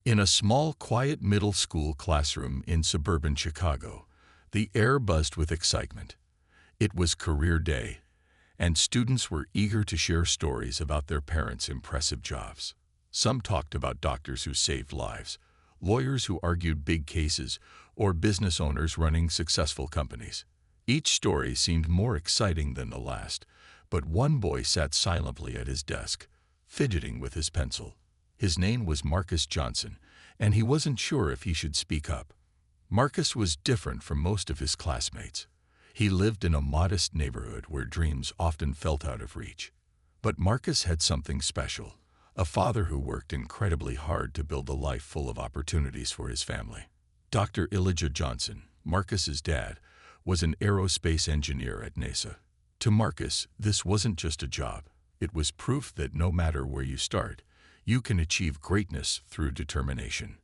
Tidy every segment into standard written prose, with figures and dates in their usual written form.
In a small, quiet middle school classroom in suburban Chicago, the air buzzed with excitement. It was career day, and students were eager to share stories about their parents' impressive jobs. Some talked about doctors who saved lives, lawyers who argued big cases, or business owners running successful companies. Each story seemed more exciting than the last, but one boy sat silently at his desk, fidgeting with his pencil. His name was Marcus Johnson, and he wasn't sure if he should speak up. Marcus was different from most of his classmates. He lived in a modest neighborhood where dreams often felt out of reach. But Marcus had something special, a father who worked incredibly hard to build a life full of opportunities for his family. Dr. Elijah Johnson, Marcus's dad, was an aerospace engineer at NASA. To Marcus, this wasn't just a job. It was proof that no matter where you start, you can achieve greatness through determination.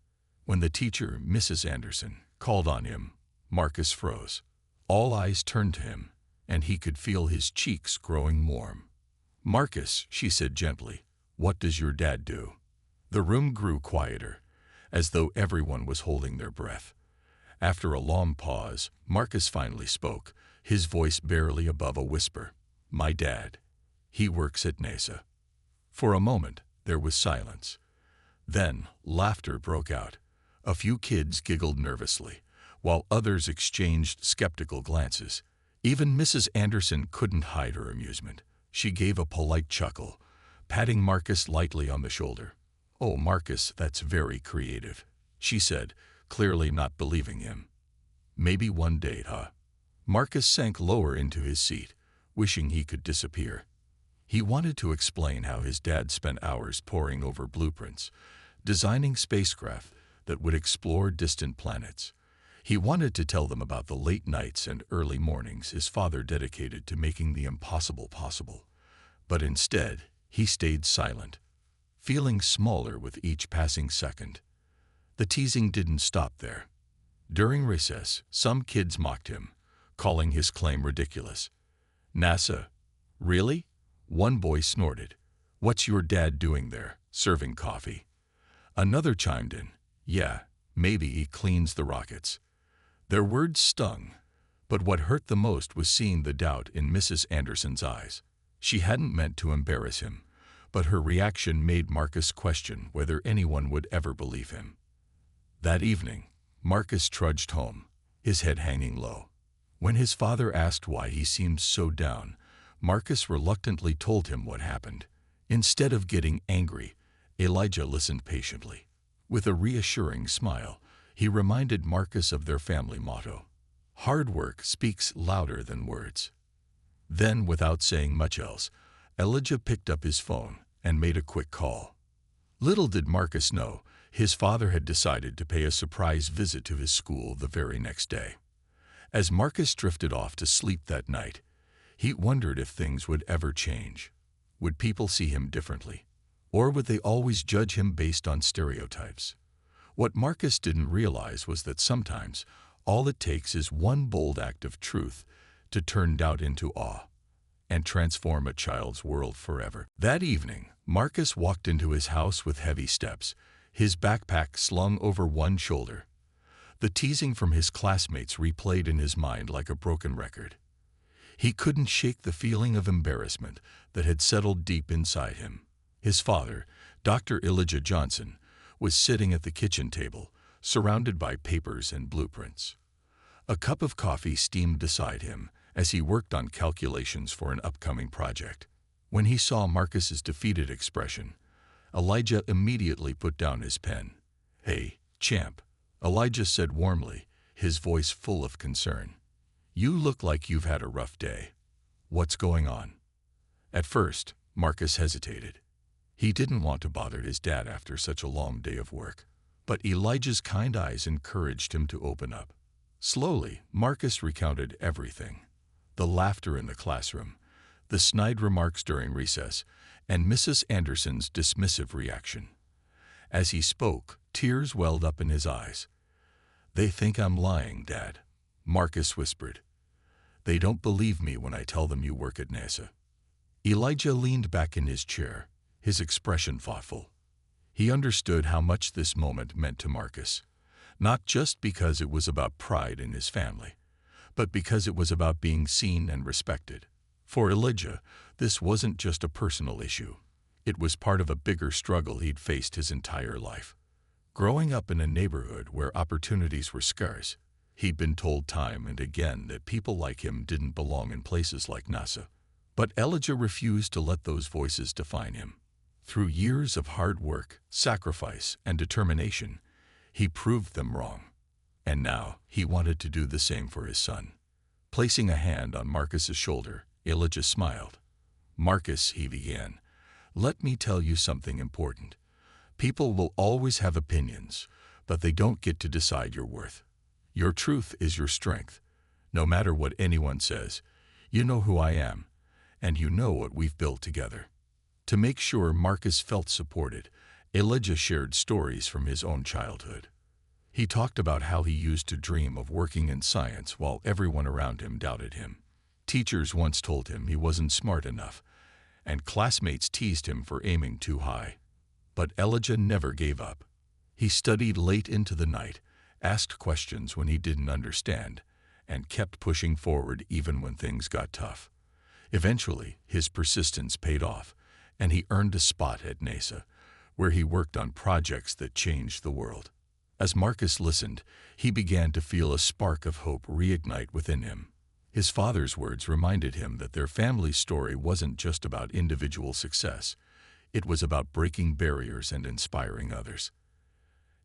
When the teacher, Mrs. Anderson, called on him, Marcus froze. All eyes turned to him, and he could feel his cheeks growing warm. "Marcus," she said gently, "what does your dad do?" The room grew quieter, as though everyone was holding their breath. After a long pause, Marcus finally spoke, his voice barely above a whisper. "My dad. He works at NASA." For a moment, there was silence. Then, laughter broke out. A few kids giggled nervously, while others exchanged skeptical glances. Even Mrs. Anderson couldn't hide her amusement. She gave a polite chuckle, patting Marcus lightly on the shoulder. "Oh, Marcus, that's very creative," she said, clearly not believing him. "Maybe one day, huh?" Marcus sank lower into his seat, wishing he could disappear. He wanted to explain how his dad spent hours poring over blueprints, designing spacecraft that would explore distant planets. He wanted to tell them about the late nights and early mornings his father dedicated to making the impossible possible. But instead, he stayed silent, feeling smaller with each passing second. The teasing didn't stop there. During recess, some kids mocked him, calling his claim ridiculous. "NASA? Really?" One boy snorted. "What's your dad doing there, serving coffee?" Another chimed in. "Yeah, maybe he cleans the rockets." Their words stung, but what hurt the most was seeing the doubt in Mrs. Anderson's eyes. She hadn't meant to embarrass him, but her reaction made Marcus question whether anyone would ever believe him. That evening, Marcus trudged home, his head hanging low. When his father asked why he seemed so down, Marcus reluctantly told him what happened. Instead of getting angry, Elijah listened patiently. With a reassuring smile, he reminded Marcus of their family motto: "Hard work speaks louder than words." Then, without saying much else, Elijah picked up his phone and made a quick call. Little did Marcus know, his father had decided to pay a surprise visit to his school the very next day. As Marcus drifted off to sleep that night, he wondered if things would ever change. Would people see him differently? Or would they always judge him based on stereotypes? What Marcus didn't realize was that sometimes all it takes is one bold act of truth to turn doubt into awe and transform a child's world forever. That evening, Marcus walked into his house with heavy steps, his backpack slung over one shoulder. The teasing from his classmates replayed in his mind like a broken record. He couldn't shake the feeling of embarrassment that had settled deep inside him. His father, Dr. Elijah Johnson, was sitting at the kitchen table, surrounded by papers and blueprints. A cup of coffee steamed beside him as he worked on calculations for an upcoming project. When he saw Marcus's defeated expression, Elijah immediately put down his pen. "Hey, champ," Elijah said warmly, his voice full of concern. "You look like you've had a rough day. What's going on?" At first, Marcus hesitated. He didn't want to bother his dad after such a long day of work, but Elijah's kind eyes encouraged him to open up. Slowly, Marcus recounted everything: the laughter in the classroom, the snide remarks during recess, and Mrs. Anderson's dismissive reaction. As he spoke, tears welled up in his eyes. "They think I'm lying, Dad," Marcus whispered. "They don't believe me when I tell them you work at NASA." Elijah leaned back in his chair, his expression thoughtful. He understood how much this moment meant to Marcus, not just because it was about pride in his family, but because it was about being seen and respected. For Elijah, this wasn't just a personal issue. It was part of a bigger struggle he'd faced his entire life. Growing up in a neighborhood where opportunities were scarce, he'd been told time and again that people like him didn't belong in places like NASA. But Elijah refused to let those voices define him. Through years of hard work, sacrifice, and determination, he proved them wrong. And now he wanted to do the same for his son. Placing a hand on Marcus's shoulder, Elijah smiled. "Marcus," he began, "let me tell you something important. People will always have opinions, but they don't get to decide your worth. Your truth is your strength. No matter what anyone says, you know who I am, and you know what we've built together." To make sure Marcus felt supported, Elijah shared stories from his own childhood. He talked about how he used to dream of working in science while everyone around him doubted him. Teachers once told him he wasn't smart enough, and classmates teased him for aiming too high. But Elijah never gave up. He studied late into the night, asked questions when he didn't understand, and kept pushing forward even when things got tough. Eventually, his persistence paid off, and he earned a spot at NASA, where he worked on projects that changed the world. As Marcus listened, he began to feel a spark of hope reignite within him. His father's words reminded him that their family's story wasn't just about individual success. It was about breaking barriers and inspiring others.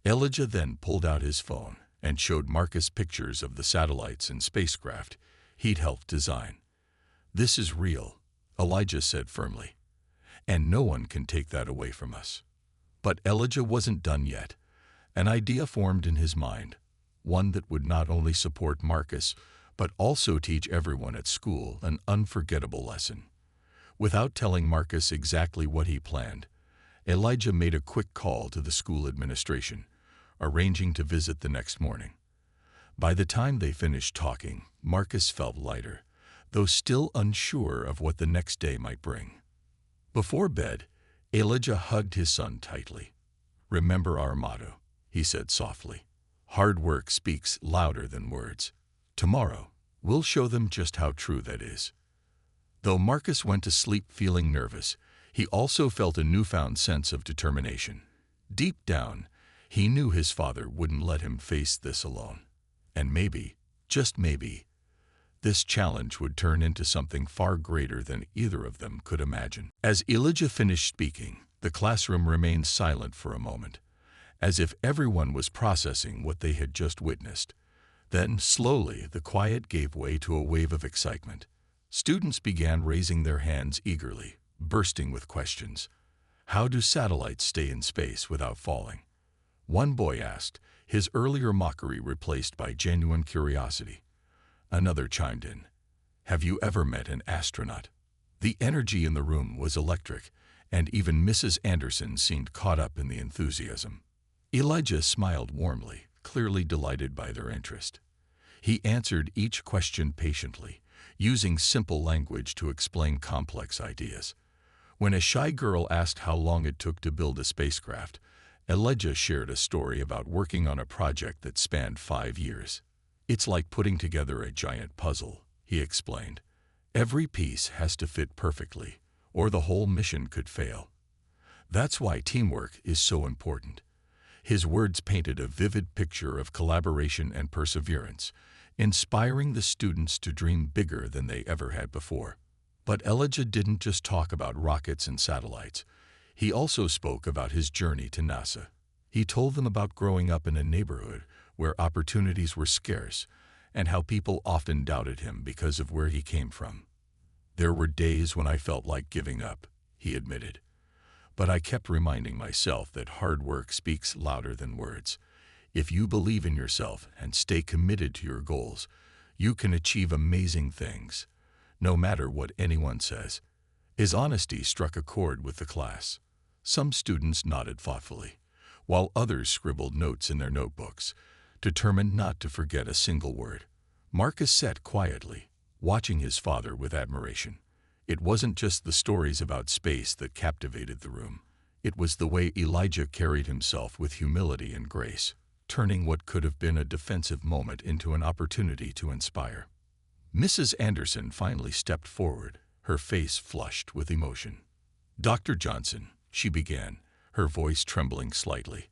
Elijah then pulled out his phone and showed Marcus pictures of the satellites and spacecraft he'd helped design. "This is real," Elijah said firmly, "and no one can take that away from us." But Elijah wasn't done yet. An idea formed in his mind, one that would not only support Marcus, but also teach everyone at school an unforgettable lesson. Without telling Marcus exactly what he planned, Elijah made a quick call to the school administration, arranging to visit the next morning. By the time they finished talking, Marcus felt lighter, though still unsure of what the next day might bring. Before bed, Elijah hugged his son tightly. "Remember our motto," he said softly. "Hard work speaks louder than words. Tomorrow, we'll show them just how true that is." Though Marcus went to sleep feeling nervous, he also felt a newfound sense of determination. Deep down, he knew his father wouldn't let him face this alone. And maybe, just maybe, this challenge would turn into something far greater than either of them could imagine. As Elijah finished speaking, the classroom remained silent for a moment, as if everyone was processing what they had just witnessed. Then, slowly, the quiet gave way to a wave of excitement. Students began raising their hands eagerly, bursting with questions. "How do satellites stay in space without falling?" One boy asked, his earlier mockery replaced by genuine curiosity. Another chimed in, "Have you ever met an astronaut?" The energy in the room was electric, and even Mrs. Anderson seemed caught up in the enthusiasm. Elijah smiled warmly, clearly delighted by their interest. He answered each question patiently, using simple language to explain complex ideas. When a shy girl asked how long it took to build a spacecraft, Elijah shared a story about working on a project that spanned 5 years. "It's like putting together a giant puzzle," he explained. "Every piece has to fit perfectly, or the whole mission could fail. That's why teamwork is so important." His words painted a vivid picture of collaboration and perseverance, inspiring the students to dream bigger than they ever had before. But Elijah didn't just talk about rockets and satellites. He also spoke about his journey to NASA. He told them about growing up in a neighborhood where opportunities were scarce and how people often doubted him because of where he came from. "There were days when I felt like giving up," he admitted. "But I kept reminding myself that hard work speaks louder than words. If you believe in yourself and stay committed to your goals, you can achieve amazing things, no matter what anyone says." His honesty struck a chord with the class. Some students nodded thoughtfully, while others scribbled notes in their notebooks, determined not to forget a single word. Marcus sat quietly, watching his father with admiration. It wasn't just the stories about space that captivated the room. It was the way Elijah carried himself with humility and grace, turning what could have been a defensive moment into an opportunity to inspire. Mrs. Anderson finally stepped forward, her face flushed with emotion. "Dr. Johnson," she began, her voice trembling slightly,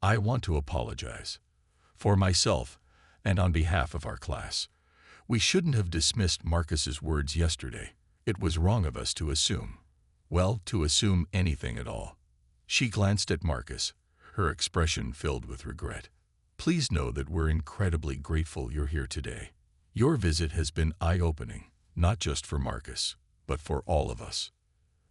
"I want to apologize. For myself, and on behalf of our class. We shouldn't have dismissed Marcus's words yesterday. It was wrong of us to assume. Well, to assume anything at all." She glanced at Marcus, her expression filled with regret. "Please know that we're incredibly grateful you're here today. Your visit has been eye-opening, not just for Marcus, but for all of us."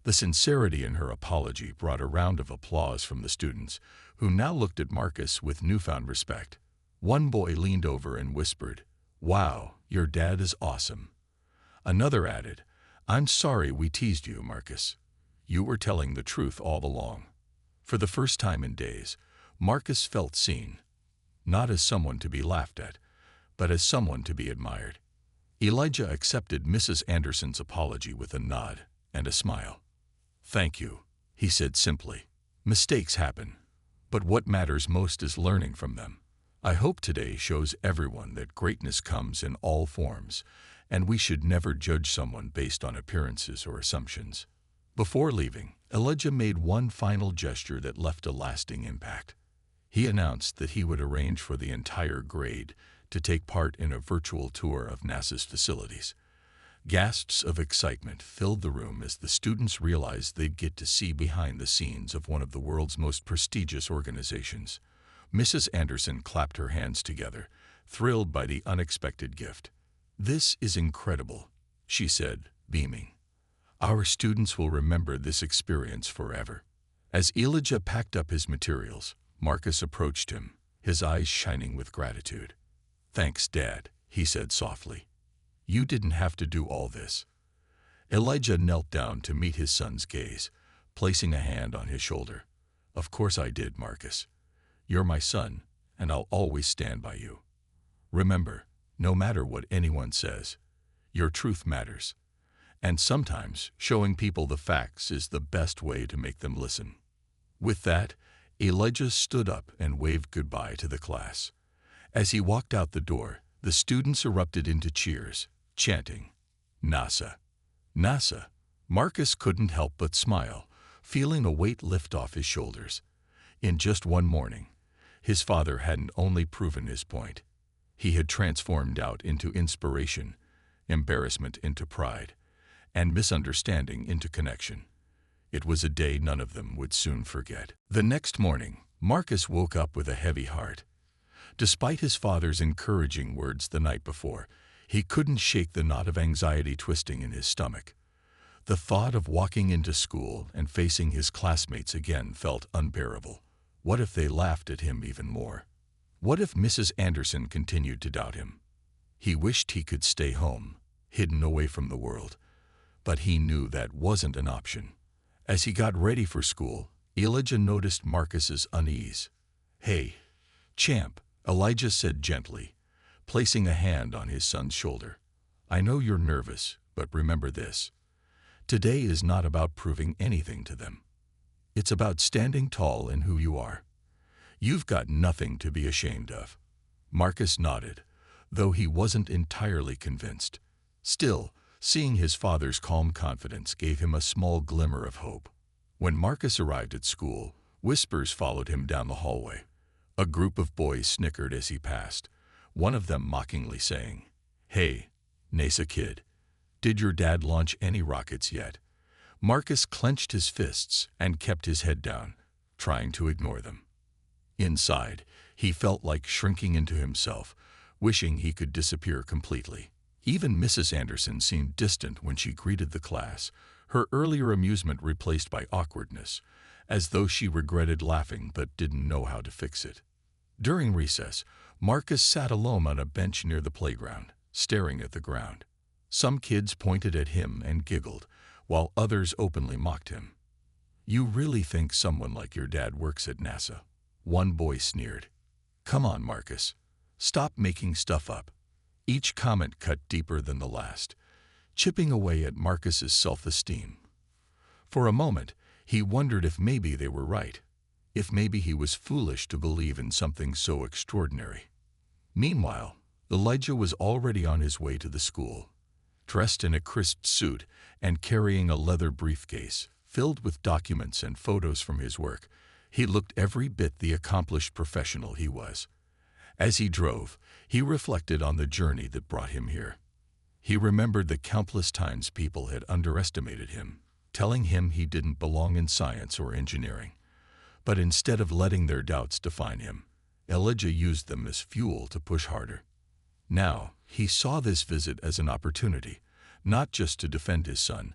The sincerity in her apology brought a round of applause from the students, who now looked at Marcus with newfound respect. One boy leaned over and whispered, "Wow, your dad is awesome." Another added, "I'm sorry we teased you, Marcus. You were telling the truth all along." For the first time in days, Marcus felt seen, not as someone to be laughed at, but as someone to be admired. Elijah accepted Mrs. Anderson's apology with a nod and a smile. "Thank you," he said simply. "Mistakes happen, but what matters most is learning from them. I hope today shows everyone that greatness comes in all forms, and we should never judge someone based on appearances or assumptions." Before leaving, Elijah made one final gesture that left a lasting impact. He announced that he would arrange for the entire grade to take part in a virtual tour of NASA's facilities. Gasps of excitement filled the room as the students realized they'd get to see behind the scenes of one of the world's most prestigious organizations. Mrs. Anderson clapped her hands together, thrilled by the unexpected gift. "This is incredible," she said, beaming. "Our students will remember this experience forever." As Elijah packed up his materials, Marcus approached him, his eyes shining with gratitude. "Thanks, Dad," he said softly. "You didn't have to do all this." Elijah knelt down to meet his son's gaze, placing a hand on his shoulder. "Of course I did, Marcus. You're my son, and I'll always stand by you. Remember, no matter what anyone says, your truth matters. And sometimes showing people the facts is the best way to make them listen." With that, Elijah stood up and waved goodbye to the class. As he walked out the door, the students erupted into cheers, chanting, "NASA! NASA!" Marcus couldn't help but smile, feeling a weight lift off his shoulders. In just one morning, his father hadn't only proven his point. He had transformed doubt into inspiration, embarrassment into pride, and misunderstanding into connection. It was a day none of them would soon forget. The next morning, Marcus woke up with a heavy heart. Despite his father's encouraging words the night before, he couldn't shake the knot of anxiety twisting in his stomach. The thought of walking into school and facing his classmates again felt unbearable. What if they laughed at him even more? What if Mrs. Anderson continued to doubt him? He wished he could stay home, hidden away from the world, but he knew that wasn't an option. As he got ready for school, Elijah noticed Marcus's unease. "Hey, champ," Elijah said gently, placing a hand on his son's shoulder. "I know you're nervous, but remember this. Today is not about proving anything to them. It's about standing tall in who you are. You've got nothing to be ashamed of." Marcus nodded, though he wasn't entirely convinced. Still, seeing his father's calm confidence gave him a small glimmer of hope. When Marcus arrived at school, whispers followed him down the hallway. A group of boys snickered as he passed, one of them mockingly saying, "Hey, NASA kid, did your dad launch any rockets yet?" Marcus clenched his fists and kept his head down, trying to ignore them. Inside, he felt like shrinking into himself, wishing he could disappear completely. Even Mrs. Anderson seemed distant when she greeted the class, her earlier amusement replaced by awkwardness, as though she regretted laughing but didn't know how to fix it. During recess, Marcus sat alone on a bench near the playground, staring at the ground. Some kids pointed at him and giggled, while others openly mocked him. "You really think someone like your dad works at NASA?" one boy sneered. "Come on, Marcus. Stop making stuff up." Each comment cut deeper than the last, chipping away at Marcus's self-esteem. For a moment, He wondered if maybe they were right, if maybe he was foolish to believe in something so extraordinary. Meanwhile, Elijah was already on his way to the school, dressed in a crisp suit and carrying a leather briefcase filled with documents and photos from his work. He looked every bit the accomplished professional he was. As he drove, he reflected on the journey that brought him here. He remembered the countless times people had underestimated him, telling him he didn't belong in science or engineering. But instead of letting their doubts define him, Elijah used them as fuel to push harder. Now, he saw this visit as an opportunity, not just to defend his son,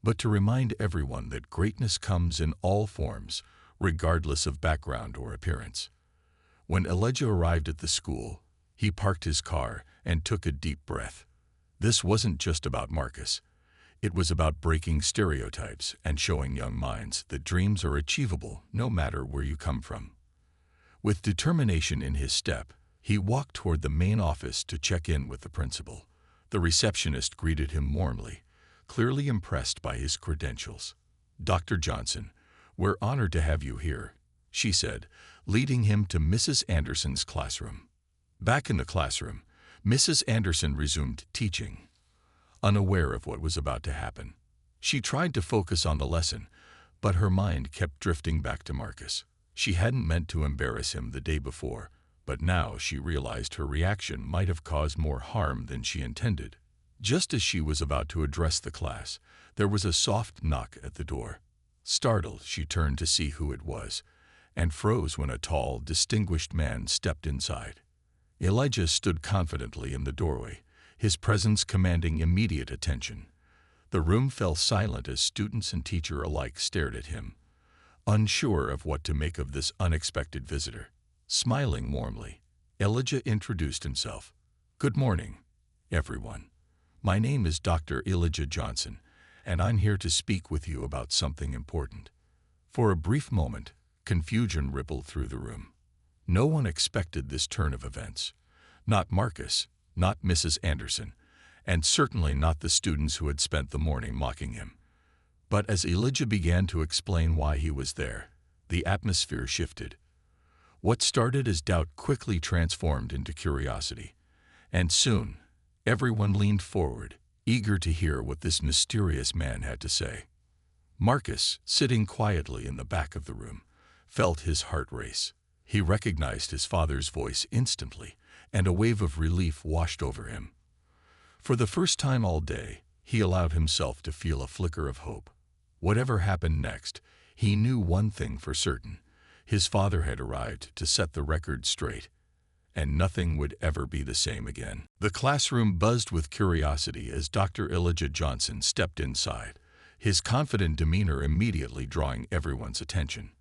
but to remind everyone that greatness comes in all forms, regardless of background or appearance. When Elijah arrived at the school, he parked his car and took a deep breath. This wasn't just about Marcus. It was about breaking stereotypes and showing young minds that dreams are achievable no matter where you come from. With determination in his step, he walked toward the main office to check in with the principal. The receptionist greeted him warmly, clearly impressed by his credentials. "Dr. Johnson, we're honored to have you here," she said, leading him to Mrs. Anderson's classroom. Back in the classroom, Mrs. Anderson resumed teaching, unaware of what was about to happen. She tried to focus on the lesson, but her mind kept drifting back to Marcus. She hadn't meant to embarrass him the day before, but now she realized her reaction might have caused more harm than she intended. Just as she was about to address the class, there was a soft knock at the door. Startled, she turned to see who it was, and froze when a tall, distinguished man stepped inside. Elijah stood confidently in the doorway, his presence commanding immediate attention. The room fell silent as students and teacher alike stared at him, unsure of what to make of this unexpected visitor. Smiling warmly, Elijah introduced himself. "Good morning, everyone. My name is Dr. Elijah Johnson, and I'm here to speak with you about something important." For a brief moment, confusion rippled through the room. No one expected this turn of events. Not Marcus, not Mrs. Anderson, and certainly not the students who had spent the morning mocking him. But as Elijah began to explain why he was there, the atmosphere shifted. What started as doubt quickly transformed into curiosity, and soon everyone leaned forward, eager to hear what this mysterious man had to say. Marcus, sitting quietly in the back of the room, felt his heart race. He recognized his father's voice instantly, and a wave of relief washed over him. For the first time all day, he allowed himself to feel a flicker of hope. Whatever happened next, he knew one thing for certain. His father had arrived to set the record straight, and nothing would ever be the same again. The classroom buzzed with curiosity as Dr. Elijah Johnson stepped inside, his confident demeanor immediately drawing everyone's attention.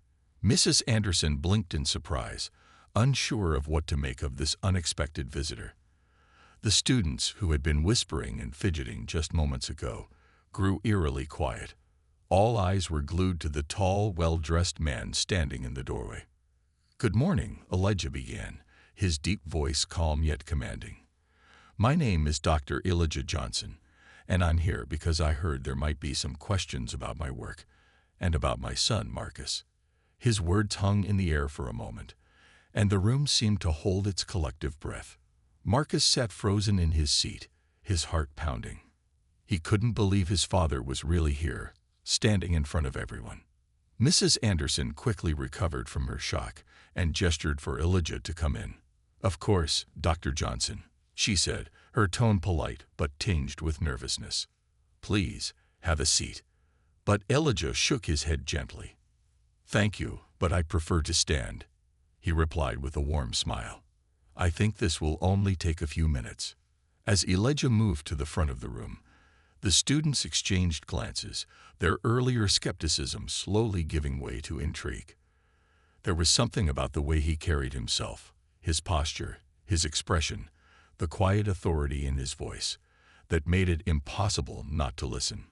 Mrs. Anderson blinked in surprise, unsure of what to make of this unexpected visitor. The students, who had been whispering and fidgeting just moments ago, grew eerily quiet. All eyes were glued to the tall, well-dressed man standing in the doorway. "Good morning," Elijah began, his deep voice calm yet commanding. "My name is Dr. Elijah Johnson, and I'm here because I heard there might be some questions about my work and about my son, Marcus." His words hung in the air for a moment, and the room seemed to hold its collective breath. Marcus sat frozen in his seat, his heart pounding. He couldn't believe his father was really here, standing in front of everyone. Mrs. Anderson quickly recovered from her shock and gestured for Elijah to come in. "Of course, Dr. Johnson," she said, her tone polite but tinged with nervousness. "Please, have a seat." But Elijah shook his head gently. "Thank you, but I prefer to stand," he replied with a warm smile. "I think this will only take a few minutes." As Elijah moved to the front of the room, the students exchanged glances, their earlier skepticism slowly giving way to intrigue. There was something about the way he carried himself, his posture, his expression, the quiet authority in his voice, that made it impossible not to listen.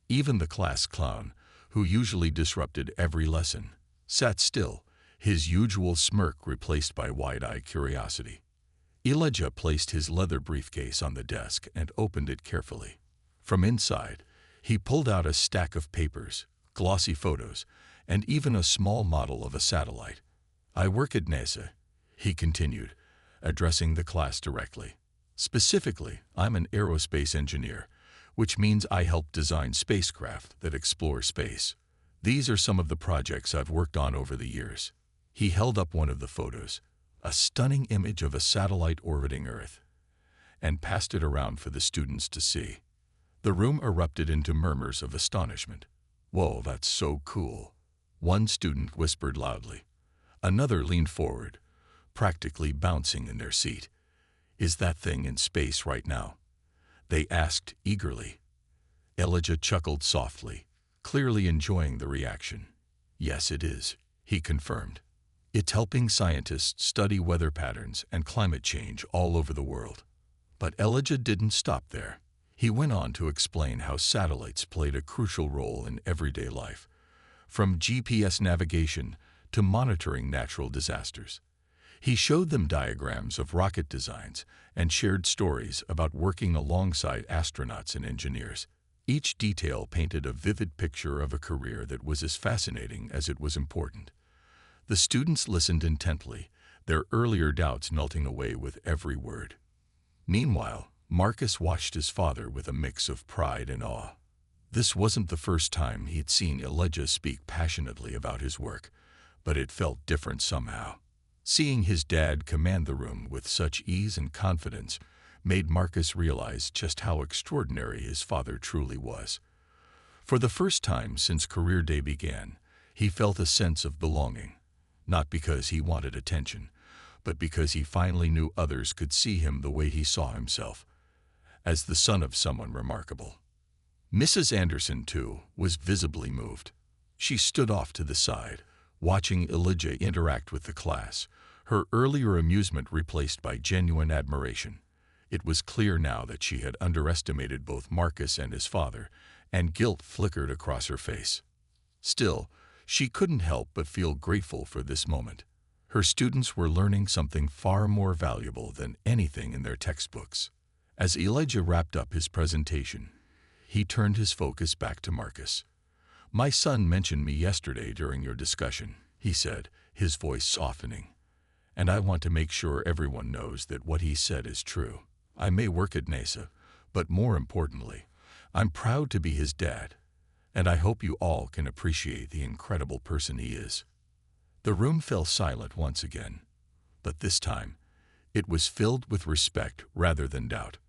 Even the class clown, who usually disrupted every lesson, sat still, his usual smirk replaced by wide-eyed curiosity. Elijah placed his leather briefcase on the desk and opened it carefully. From inside, he pulled out a stack of papers, glossy photos, and even a small model of a satellite. I work at NASA, he continued, addressing the class directly. Specifically, I'm an aerospace engineer, which means I help design spacecraft that explore space. These are some of the projects I've worked on over the years. He held up one of the photos, a stunning image of a satellite orbiting Earth, and passed it around for the students to see. The room erupted into murmurs of astonishment. "Whoa, that's so cool," one student whispered loudly. Another leaned forward, practically bouncing in their seat. "Is that thing in space right now?" they asked eagerly. Elijah chuckled softly, clearly enjoying the reaction. "Yes, it is," he confirmed. "It's helping scientists study weather patterns and climate change all over the world." But Elijah didn't stop there. He went on to explain how satellites played a crucial role in everyday life, from GPS navigation to monitoring natural disasters. He showed them diagrams of rocket designs and shared stories about working alongside astronauts and engineers. Each detail painted a vivid picture of a career that was as fascinating as it was important. The students listened intently, their earlier doubts melting away with every word. Meanwhile, Marcus watched his father with a mix of pride and awe. This wasn't the first time he'd seen Elijah speak passionately about his work, but it felt different somehow. Seeing his dad command the room with such ease and confidence made Marcus realize just how extraordinary his father truly was. For the first time since career day began, he felt a sense of belonging, not because he wanted attention, but because he finally knew others could see him the way he saw himself, as the son of someone remarkable. Mrs. Anderson, too, was visibly moved. She stood off to the side, watching Elijah interact with the class, her earlier amusement replaced by genuine admiration. It was clear now that she had underestimated both Marcus and his father, and guilt flickered across her face. Still, she couldn't help but feel grateful for this moment. Her students were learning something far more valuable than anything in their textbooks. As Elijah wrapped up his presentation, he turned his focus back to Marcus. "My son mentioned me yesterday during your discussion," he said, his voice softening. "And I want to make sure everyone knows that what he said is true. I may work at NASA, but more importantly, I'm proud to be his dad, and I hope you all can appreciate the incredible person he is." The room fell silent once again, but this time, it was filled with respect rather than doubt.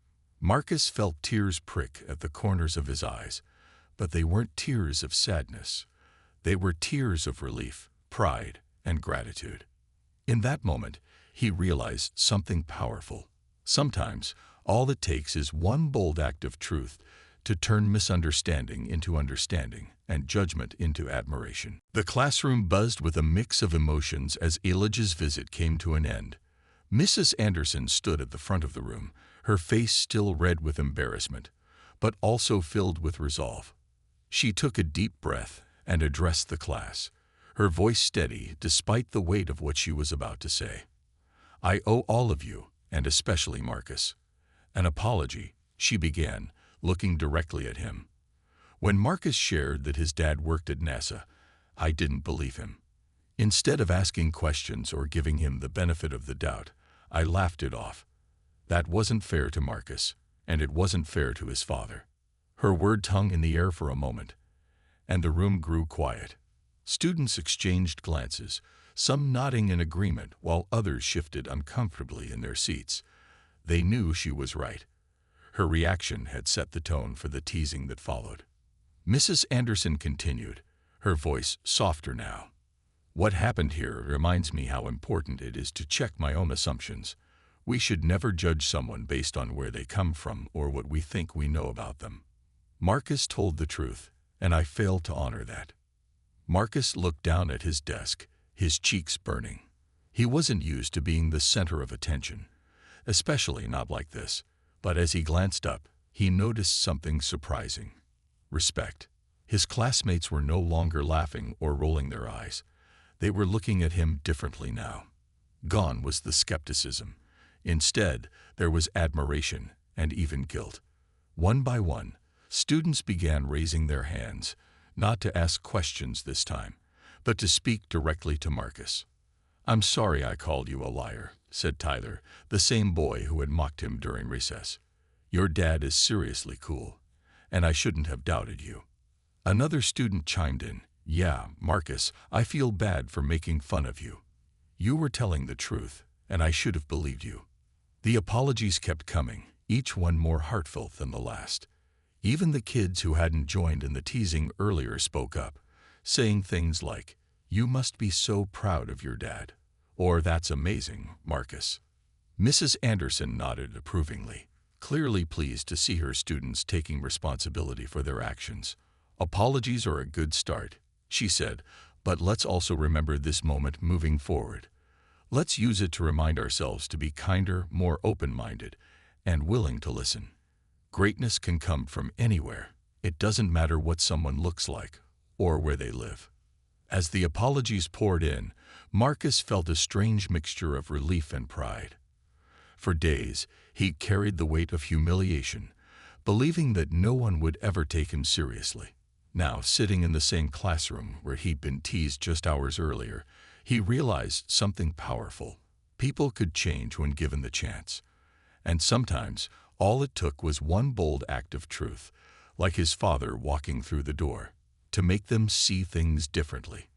Marcus felt tears prick at the corners of his eyes, but they weren't tears of sadness. They were tears of relief, pride, and gratitude. In that moment, he realized something powerful. Sometimes, all it takes is one bold act of truth to turn misunderstanding into understanding and judgment into admiration. The classroom buzzed with a mix of emotions as Elijah's visit came to an end. Mrs. Anderson stood at the front of the room, her face still red with embarrassment, but also filled with resolve. She took a deep breath and addressed the class, her voice steady despite the weight of what she was about to say. "I owe all of you, and especially Marcus, an apology," she began, looking directly at him. When Marcus shared that his dad worked at NASA, I didn't believe him. Instead of asking questions or giving him the benefit of the doubt, I laughed it off. That wasn't fair to Marcus, and it wasn't fair to his father. Her words hung in the air for a moment, and the room grew quiet. Students exchanged glances, some nodding in agreement while others shifted uncomfortably in their seats. They knew she was right. Her reaction had set the tone for the teasing that followed. Mrs. Anderson continued, her voice softer now. "What happened here reminds me how important it is to check my own assumptions. We should never judge someone based on where they come from or what we think we know about them. Marcus told the truth, and I failed to honor that." Marcus looked down at his desk, his cheeks burning. He wasn't used to being the center of attention, especially not like this, but as he glanced up, he noticed something surprising. Respect. His classmates were no longer laughing or rolling their eyes. They were looking at him differently now. Gone was the skepticism. Instead, there was admiration and even guilt. One by one, students began raising their hands, not to ask questions this time, but to speak directly to Marcus. "I'm sorry I called you a liar," said Tyler, the same boy who had mocked him during recess. "Your dad is seriously cool, and I shouldn't have doubted you." Another student chimed in, "Yeah, Marcus, I feel bad for making fun of you. You were telling the truth, and I should have believed you." The apologies kept coming, each one more heartfelt than the last. Even the kids who hadn't joined in the teasing earlier spoke up, saying things like, "You must be so proud of your dad," or "That's amazing, Marcus." Mrs. Anderson nodded approvingly, clearly pleased to see her students taking responsibility for their actions. "Apologies are a good start," she said, "but let's also remember this moment moving forward. Let's use it to remind ourselves to be kinder, more open-minded, and willing to listen. Greatness can come from anywhere. It doesn't matter what someone looks like or where they live." As the apologies poured in, Marcus felt a strange mixture of relief and pride. For days, he carried the weight of humiliation, believing that no one would ever take him seriously. Now, sitting in the same classroom where he'd been teased just hours earlier, he realized something powerful. People could change when given the chance. And sometimes, all it took was one bold act of truth, like his father walking through the door, to make them see things differently.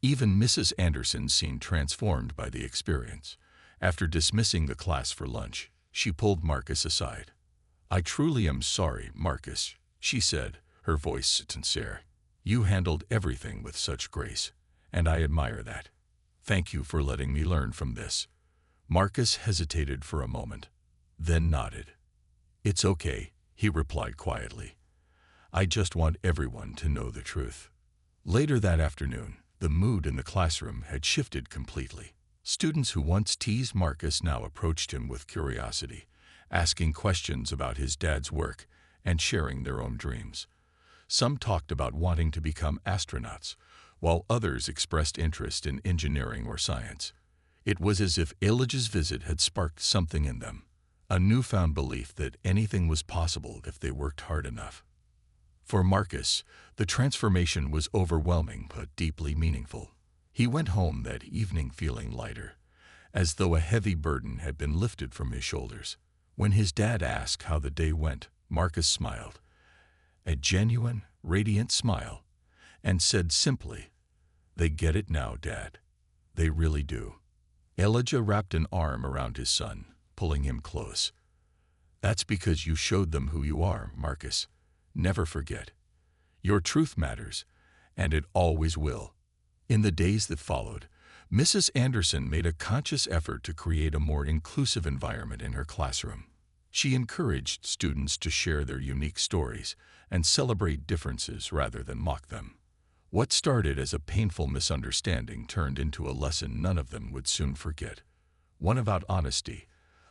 Even Mrs. Anderson seemed transformed by the experience. After dismissing the class for lunch, she pulled Marcus aside. "I truly am sorry, Marcus," she said, her voice sincere. "You handled everything with such grace, and I admire that. Thank you for letting me learn from this." Marcus hesitated for a moment, then nodded. "It's okay," he replied quietly. "I just want everyone to know the truth." Later that afternoon, the mood in the classroom had shifted completely. Students who once teased Marcus now approached him with curiosity, asking questions about his dad's work and sharing their own dreams. Some talked about wanting to become astronauts, while others expressed interest in engineering or science. It was as if Elijah's visit had sparked something in them, a newfound belief that anything was possible if they worked hard enough. For Marcus, the transformation was overwhelming but deeply meaningful. He went home that evening feeling lighter, as though a heavy burden had been lifted from his shoulders. When his dad asked how the day went, Marcus smiled, a genuine, radiant smile, and said simply, "They get it now, Dad. They really do." Elijah wrapped an arm around his son, pulling him close. "That's because you showed them who you are, Marcus. Never forget. Your truth matters, and it always will." In the days that followed, Mrs. Anderson made a conscious effort to create a more inclusive environment in her classroom. She encouraged students to share their unique stories and celebrate differences rather than mock them. What started as a painful misunderstanding turned into a lesson none of them would soon forget, one about honesty,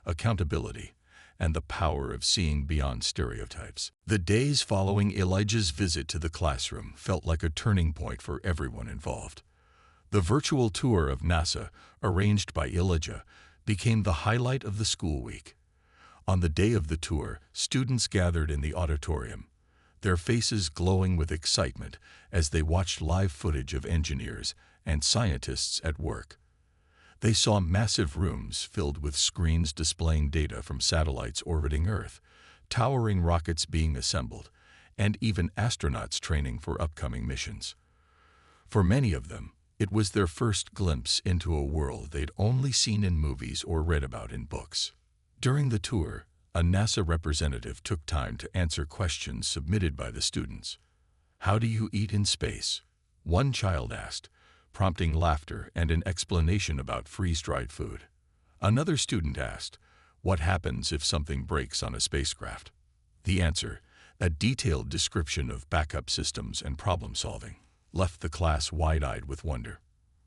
accountability, and the power of seeing beyond stereotypes. The days following Elijah's visit to the classroom felt like a turning point for everyone involved. The virtual tour of NASA, arranged by Elijah, became the highlight of the school week. On the day of the tour, students gathered in the auditorium, their faces glowing with excitement as they watched live footage of engineers and scientists at work. They saw massive rooms filled with screens displaying data from satellites orbiting Earth, towering rockets being assembled, and even astronauts training for upcoming missions. For many of them, it was their first glimpse into a world they'd only seen in movies or read about in books. During the tour, a NASA representative took time to answer questions submitted by the students. "How do you eat in space?" one child asked, prompting laughter and an explanation about freeze-dried food. Another student asked, "What happens if something breaks on a spacecraft?" The answer, a detailed description of backup systems and problem-solving, left the class wide-eyed with wonder.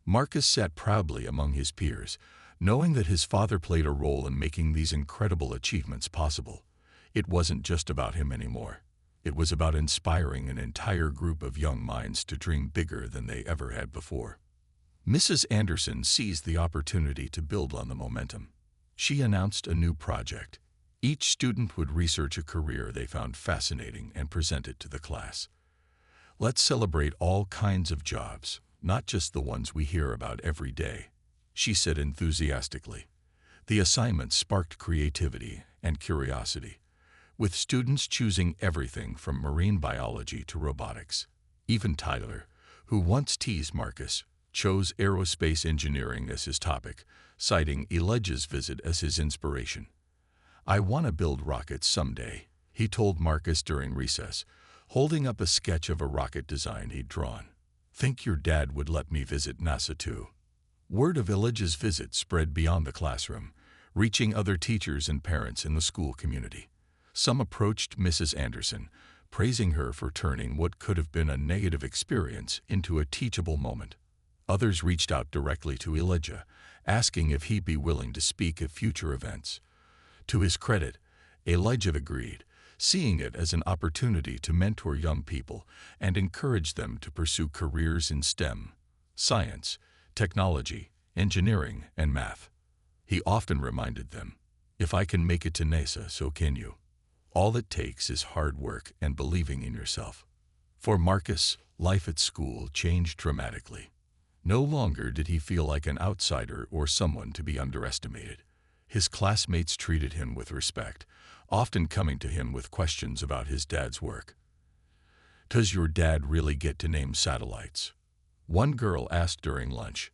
Marcus sat proudly among his peers, knowing that his father played a role in making these incredible achievements possible. It wasn't just about him anymore. It was about inspiring an entire group of young minds to dream bigger than they ever had before. Mrs. Anderson seized the opportunity to build on the momentum. She announced a new project. Each student would research a career they found fascinating and present it to the class. "Let's celebrate all kinds of jobs," not just the ones we hear about every day," she said enthusiastically. The assignment sparked creativity and curiosity, with students choosing everything from marine biology to robotics. Even Tyler, who once teased Marcus, chose aerospace engineering as his topic, citing Elijah's visit as his inspiration. "I want to build rockets someday," he told Marcus during recess, holding up a sketch of a rocket design he'd drawn. "Think your dad would let me visit NASA too?" Word of Elijah's visit spread beyond the classroom, reaching other teachers and parents in the school community. Some approached Mrs. Anderson, praising her for turning what could have been a negative experience into a teachable moment. Others reached out directly to Elijah, asking if he'd be willing to speak at future events. To his credit, Elijah agreed, seeing it as an opportunity to mentor young people and encourage them to pursue careers in STEM, science, technology, engineering, and math. He often reminded them, "If I can make it to NASA, so can you. All it takes is hard work and believing in yourself." For Marcus, life at school changed dramatically. No longer did he feel like an outsider or someone to be underestimated. His classmates treated him with respect, often coming to him with questions about his dad's work. "Does your dad really get to name satellites?" one girl asked during lunch.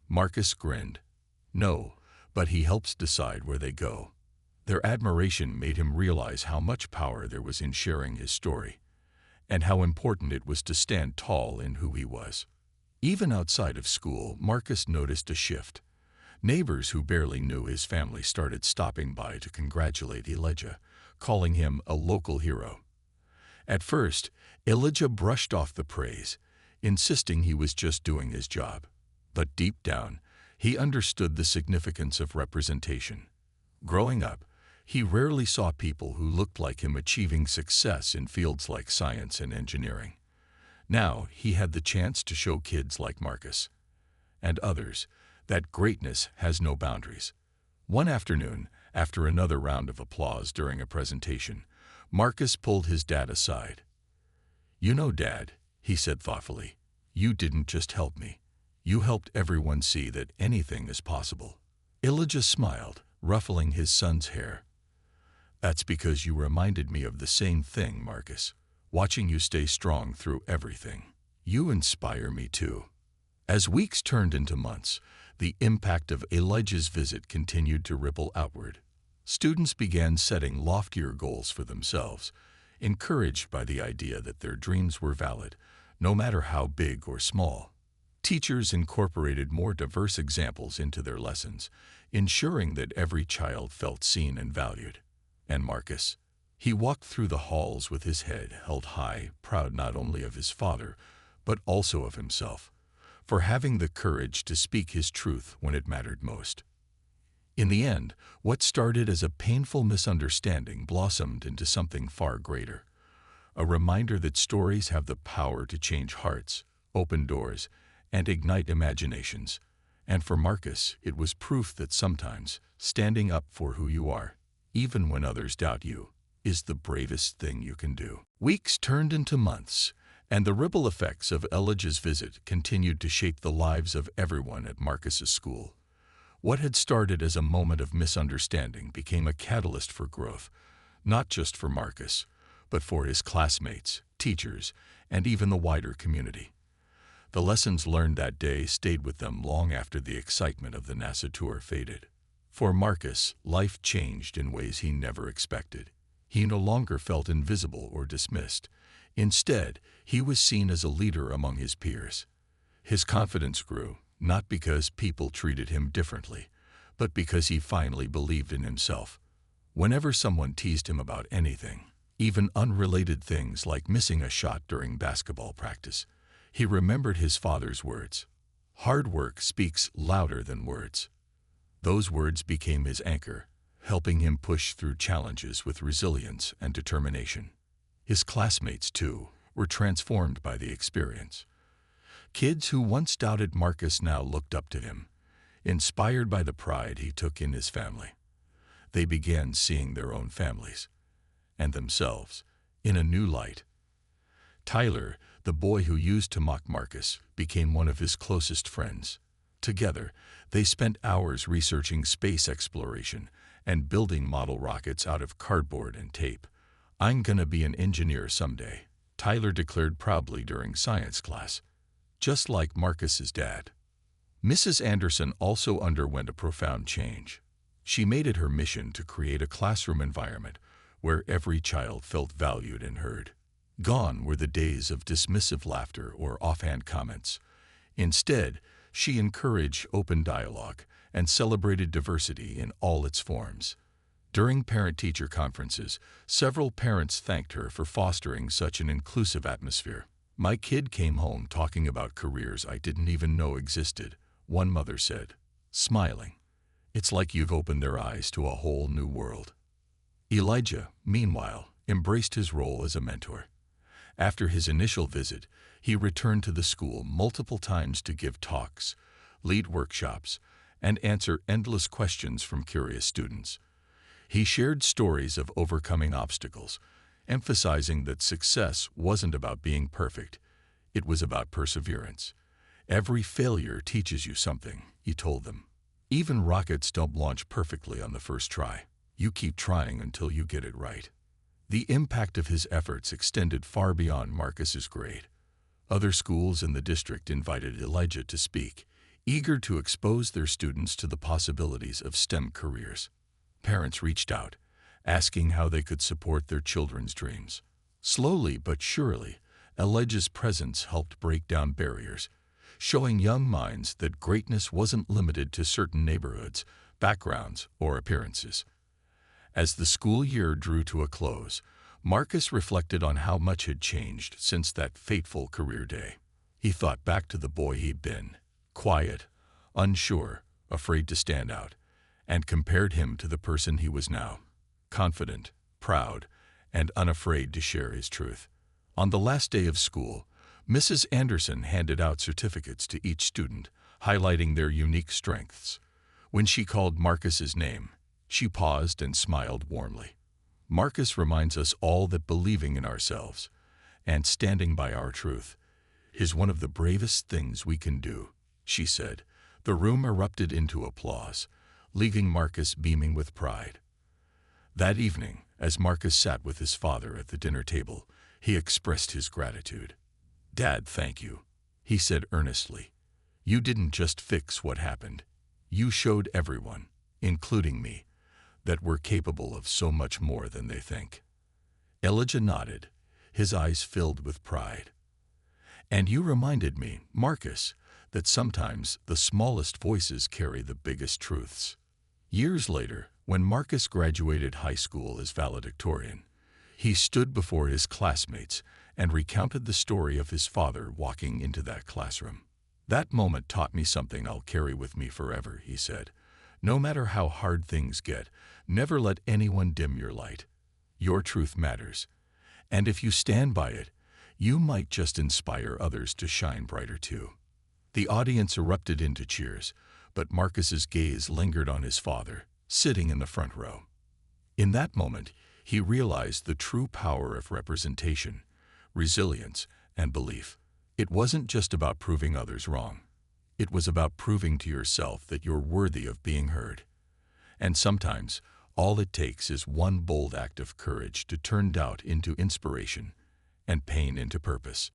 Marcus grinned. "No, but he helps decide where they go." Their admiration made him realize how much power there was in sharing his story, and how important it was to stand tall in who he was. Even outside of school, Marcus noticed a shift. Neighbors who barely knew his family started stopping by to congratulate Elijah, calling him a local hero. At first, Elijah brushed off the praise, insisting he was just doing his job. But deep down, he understood the significance of representation. Growing up, he rarely saw people who looked like him achieving success in fields like science and engineering. Now he had the chance to show kids like Marcus and others that greatness has no boundaries. One afternoon, after another round of applause during a presentation, Marcus pulled his dad aside. "You know, Dad," he said thoughtfully, "you didn't just help me. You helped everyone see that anything is possible." Elijah smiled, ruffling his son's hair. "That's because you reminded me of the same thing, Marcus. Watching you stay strong through everything. You inspire me too." As weeks turned into months, the impact of Elijah's visit continued to ripple outward. Students began setting loftier goals for themselves, encouraged by the idea that their dreams were valid, no matter how big or small. Teachers incorporated more diverse examples into their lessons, ensuring that every child felt seen and valued. And Marcus? He walked through the halls with his head held high, proud not only of his father, but also of himself, for having the courage to speak his truth when it mattered most. In the end, what started as a painful misunderstanding blossomed into something far greater. A reminder that stories have the power to change hearts, open doors, and ignite imaginations. And for Marcus, it was proof that sometimes standing up for who you are, even when others doubt you, is the bravest thing you can do. Weeks turned into months, and the ripple effects of Elijah's visit continued to shape the lives of everyone at Marcus's school. What had started as a moment of misunderstanding became a catalyst for growth, not just for Marcus, but for his classmates, teachers, and even the wider community. The lessons learned that day stayed with them long after the excitement of the NASA tour faded. For Marcus, life changed in ways he never expected. He no longer felt invisible or dismissed. Instead, he was seen as a leader among his peers. His confidence grew, not because people treated him differently, but because he finally believed in himself. Whenever someone teased him about anything, even unrelated things like missing a shot during basketball practice, he remembered his father's words. "Hard work speaks louder than words." Those words became his anchor, helping him push through challenges with resilience and determination. His classmates, too, were transformed by the experience. Kids who once doubted Marcus now looked up to him, inspired by the pride he took in his family. They began seeing their own families, and themselves, in a new light. Tyler, The boy who used to mock Marcus became one of his closest friends. Together, they spent hours researching space exploration and building model rockets out of cardboard and tape. "I'm gonna be an engineer someday," Tyler declared proudly during science class, just like Marcus's dad. Mrs. Anderson also underwent a profound change. She made it her mission to create a classroom environment where every child felt valued and heard. Gone were the days of dismissive laughter or offhand comments. Instead, she encouraged open dialogue and celebrated diversity in all its forms. During parent-teacher conferences, several parents thanked her for fostering such an inclusive atmosphere. "My kid came home talking about careers I didn't even know existed," one mother said, smiling. "It's like you've opened their eyes to a whole new world." Elijah, meanwhile, embraced his role as a mentor. After his initial visit, he returned to the school multiple times to give talks, lead workshops, and answer endless questions from curious students. He shared stories of overcoming obstacles, emphasizing that success wasn't about being perfect, it was about perseverance. "Every failure teaches you something," he told them. "Even rockets don't launch perfectly on the first try. You keep trying until you get it right." The impact of his efforts extended far beyond Marcus's grade. Other schools in the district invited Elijah to speak, eager to expose their students to the possibilities of STEM careers. Parents reached out, asking how they could support their children's dreams. Slowly but surely, Elijah's presence helped break down barriers, showing young minds that greatness wasn't limited to certain neighborhoods, backgrounds, or appearances. As the school year drew to a close, Marcus reflected on how much had changed since that fateful career day. He thought back to the boy he'd been, quiet, unsure, afraid to stand out, and compared him to the person he was now, confident, proud, and unafraid to share his truth. On the last day of school, Mrs. Anderson handed out certificates to each student, highlighting their unique strengths. When she called Marcus's name, she paused and smiled warmly. "Marcus reminds us all that believing in ourselves and standing by our truth is one of the bravest things we can do," she said. The room erupted into applause, leaving Marcus beaming with pride. That evening, as Marcus sat with his father at the dinner table, he expressed his gratitude. "Dad, thank you," he said earnestly. "You didn't just fix what happened. You showed everyone, including me, that we're capable of so much more than they think." Elijah nodded, his eyes filled with pride. "And you reminded me, Marcus, that sometimes the smallest voices carry the biggest truths." Years later, when Marcus graduated high school as valedictorian, he stood before his classmates and recounted the story of his father walking into that classroom. "That moment taught me something I'll carry with me forever," he said. "No matter how hard things get, never let anyone dim your light. Your truth matters, and if you stand by it, you might just inspire others to shine brighter too." The audience erupted into cheers, but Marcus's gaze lingered on his father, sitting in the front row. In that moment, he realized the true power of representation, resilience, and belief. It wasn't just about proving others wrong. It was about proving to yourself that you're worthy of being heard. And sometimes, all it takes is one bold act of courage to turn doubt into inspiration and pain into purpose.